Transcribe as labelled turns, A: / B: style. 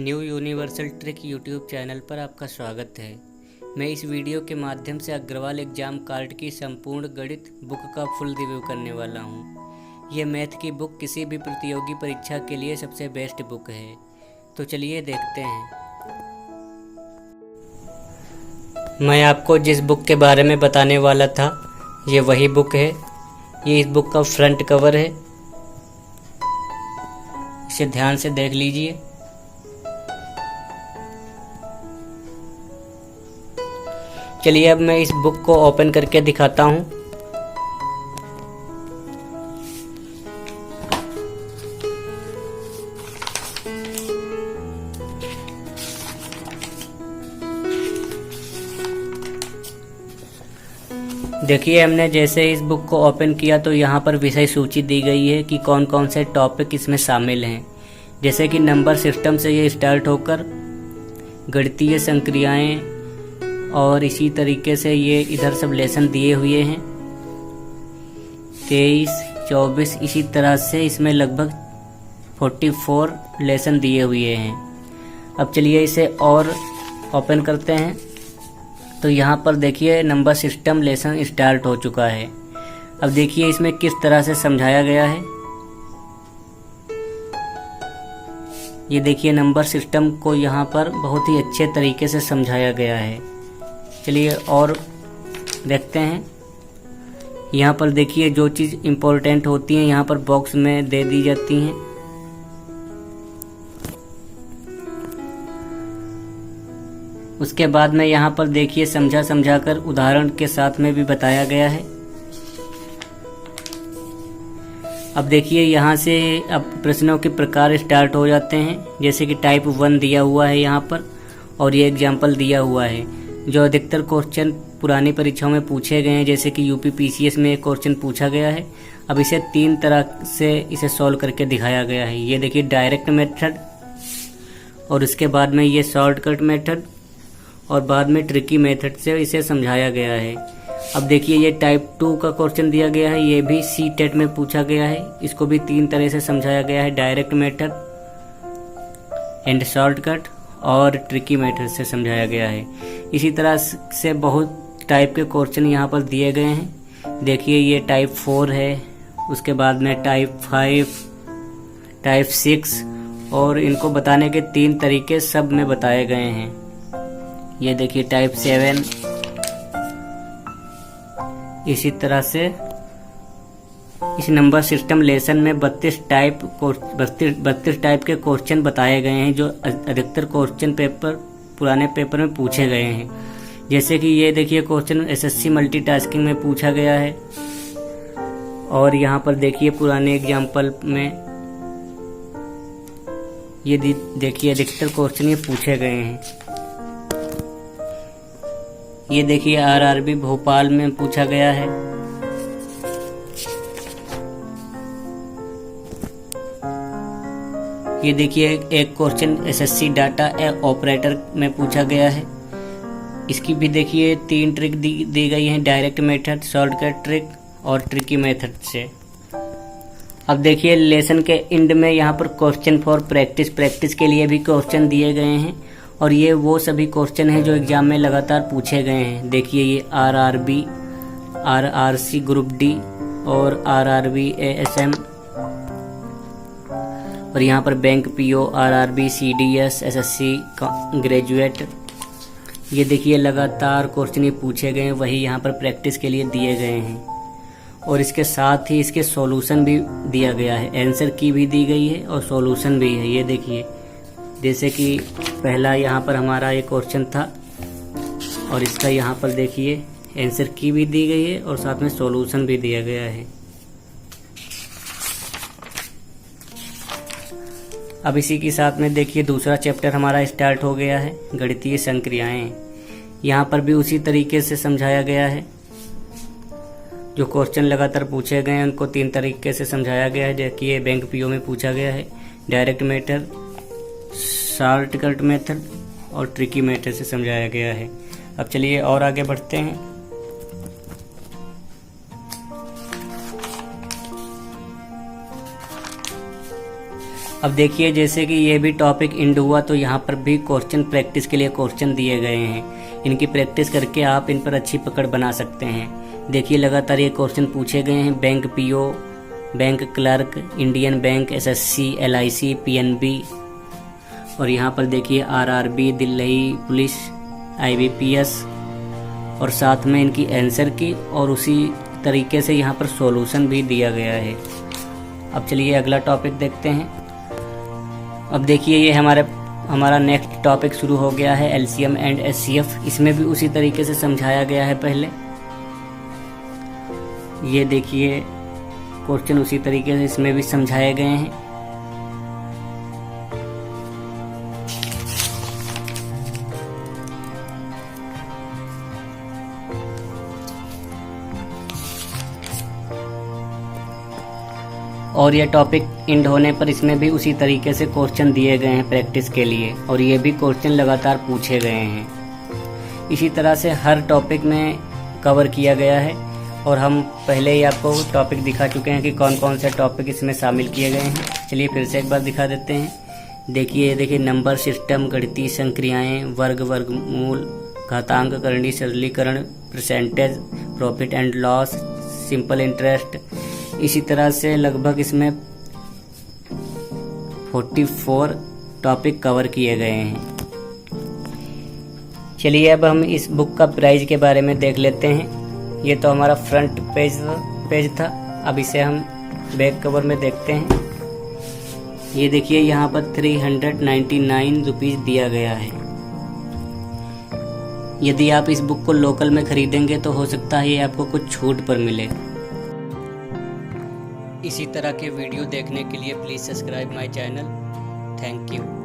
A: New universal trick YouTube channel पर आपका स्वागत है। मैं इस वीडियो के माध्यम से अग्रवाल एग्जाम कार्ड की संपूर्ण गणित बुक का फुल रिव्यू करने वाला हूँ। यह मैथ की बुक किसी भी प्रतियोगी परीक्षा के लिए सबसे बेस्ट बुक है। तो चलिए देखते हैं। मैं आपको जिस बुक के बारे में बताने वाला था ये वही बुक है। ये इस बुक का फ्रंट कवर है, इसे ध्यान से देख लीजिए। चलिए अब मैं इस बुक को ओपन करके दिखाता हूँ। देखिए, हमने जैसे इस बुक को ओपन किया तो यहाँ पर विषय सूची दी गई है कि कौन कौन से टॉपिक इसमें शामिल हैं। जैसे कि नंबर सिस्टम से ये स्टार्ट होकर गणितीय संक्रियाएं और इसी तरीके से ये इधर सब लेसन दिए हुए हैं 23, 24, इसी तरह से इसमें लगभग 44 लेसन दिए हुए हैं। अब चलिए इसे और ओपन करते हैं। तो यहाँ पर देखिए नंबर सिस्टम लेसन स्टार्ट हो चुका है। अब देखिए इसमें किस तरह से समझाया गया है। ये देखिए नंबर सिस्टम को यहाँ पर बहुत ही अच्छे तरीके से समझाया गया है। चलिए और देखते हैं। यहाँ पर देखिए जो चीज़ इम्पोर्टेंट होती हैं यहाँ पर बॉक्स में दे दी जाती हैं। उसके बाद में यहाँ पर देखिए समझाकर उदाहरण के साथ में भी बताया गया है। अब देखिए यहाँ से अब प्रश्नों के प्रकार स्टार्ट हो जाते हैं। जैसे कि टाइप 1 दिया हुआ है यहाँ पर और ये एग्जाम्पल दिया हुआ है जो अधिकतर क्वेश्चन पुरानी परीक्षाओं में पूछे गए हैं। जैसे कि यूपी पीसीएस में एक क्वेश्चन पूछा गया है। अब इसे 3 तरह से इसे सॉल्व करके दिखाया गया है। ये देखिए डायरेक्ट मेथड और उसके बाद में ये शॉर्टकट मेथड और बाद में ट्रिकी मेथड से इसे समझाया गया है। अब देखिए ये टाइप 2 का क्वेश्चन दिया गया है। ये भी सी टेट में पूछा गया है। इसको भी 3 तरह से समझाया गया है, डायरेक्ट मेथड एंड शॉर्टकट और ट्रिकी मेथड से समझाया गया है। इसी तरह से बहुत टाइप के क्वेश्चन यहाँ पर दिए गए हैं। देखिए ये टाइप 4 है, उसके बाद में टाइप 5, टाइप 6 और इनको बताने के 3 तरीके सब में बताए गए हैं। ये देखिए टाइप 7। इसी तरह से इस नंबर सिस्टम लेसन में 32 टाइप के क्वेश्चन बताए गए हैं जो अधिकतर क्वेश्चन पेपर पुराने पेपर में पूछे गए हैं। जैसे कि ये देखिए क्वेश्चन एसएससी मल्टीटास्किंग में पूछा गया है और यहाँ पर देखिए पुराने एग्जाम्पल में ये देखिए अधिकतर क्वेश्चन ये पूछे गए हैं। ये देखिए आरआरबी भोपाल में पूछा गया है। ये देखिए एक क्वेश्चन एसएससी डाटा ऑपरेटर में पूछा गया है। इसकी भी देखिए 3 ट्रिक दी गई हैं, डायरेक्ट मेथड, शॉर्टकट ट्रिक और ट्रिकी मेथड से। अब देखिए लेसन के एंड में यहाँ पर क्वेश्चन फॉर प्रैक्टिस के लिए भी क्वेश्चन दिए गए हैं और ये वो सभी क्वेश्चन हैं जो एग्जाम में लगातार पूछे गए हैं। देखिए ये आरआरबी, आरआरसी ग्रुप डी और आरआरबी एएसएम और यहाँ पर bank PO, RRB, CDS, SSC graduate. ये देखिए लगातार क्वेश्चन ये पूछे गए हैं, वही यहाँ पर प्रैक्टिस के लिए दिए गए हैं और इसके साथ ही इसके सॉल्यूशन भी दिया गया है। आंसर की भी दी गई है और सॉल्यूशन भी है। ये देखिए जैसे कि पहला यहाँ पर हमारा ये क्वेश्चन था और इसका यहाँ पर देखिए आंसर की भी दी गई है और साथ में सॉल्यूशन भी दिया गया है। अब इसी के साथ में देखिए दूसरा चैप्टर हमारा स्टार्ट हो गया है, गणितीय संक्रियाएं। यहाँ पर भी उसी तरीके से समझाया गया है। जो क्वेश्चन लगातार पूछे गए हैं उनको 3 तरीके से समझाया गया है। देखिए बैंक पीओ में पूछा गया है, डायरेक्ट मेथड, शॉर्टकट मेथड और ट्रिकी मेथड से समझाया गया है। अब चलिए और आगे बढ़ते हैं। अब देखिए जैसे कि ये भी टॉपिक एंड हुआ तो यहाँ पर भी क्वेश्चन प्रैक्टिस के लिए क्वेश्चन दिए गए हैं। इनकी प्रैक्टिस करके आप इन पर अच्छी पकड़ बना सकते हैं। देखिए लगातार ये क्वेश्चन पूछे गए हैं। Bank PO, bank clerk, Indian bank, SSC, LIC, PNB, और यहाँ पर देखिए आरआरबी, दिल्ली पुलिस, आईबीपीएस, और साथ में इनकी आंसर की और उसी तरीके से यहाँ पर सॉल्यूशन भी दिया गया है। अब चलिए अगला टॉपिक देखते हैं। अब देखिए ये हमारा नेक्स्ट टॉपिक शुरू हो गया है, एलसीएम एंड एचसीएफ। इसमें भी उसी तरीके से समझाया गया है पहले। ये देखिए क्वेश्चन उसी तरीके से इसमें भी समझाए गए हैं। और ये टॉपिक एंड होने पर इसमें भी उसी तरीके से क्वेश्चन दिए गए हैं प्रैक्टिस के लिए, और ये भी क्वेश्चन लगातार पूछे गए हैं। इसी तरह से हर टॉपिक में कवर किया गया है, और हम पहले ही आपको टॉपिक दिखा चुके हैं कि कौन कौन से टॉपिक इसमें शामिल किए गए हैं। चलिए फिर से एक बार दिखा देते हैं। देखिए नंबर सिस्टम, गणितीय संक्रियाएँ, वर्ग, वर्गमूल, घातांक, करणी सरलीकरण, percentage, profit and loss, simple interest. इसी तरह से लगभग इसमें 44 टॉपिक कवर किए गए हैं। चलिए अब हम इस बुक का प्राइस के बारे में देख लेते हैं। ये तो हमारा फ्रंट पेज था। अब इसे हम बैक कवर में देखते हैं। ये देखिए यहाँ पर 399 रुपीज़ दिया गया है। यदि आप इस बुक को लोकल में खरीदेंगे तो हो सकता है ये आपको कुछ छूट पर मिले। इसी तरह के वीडियो देखने के लिए please subscribe my channel. Thank you.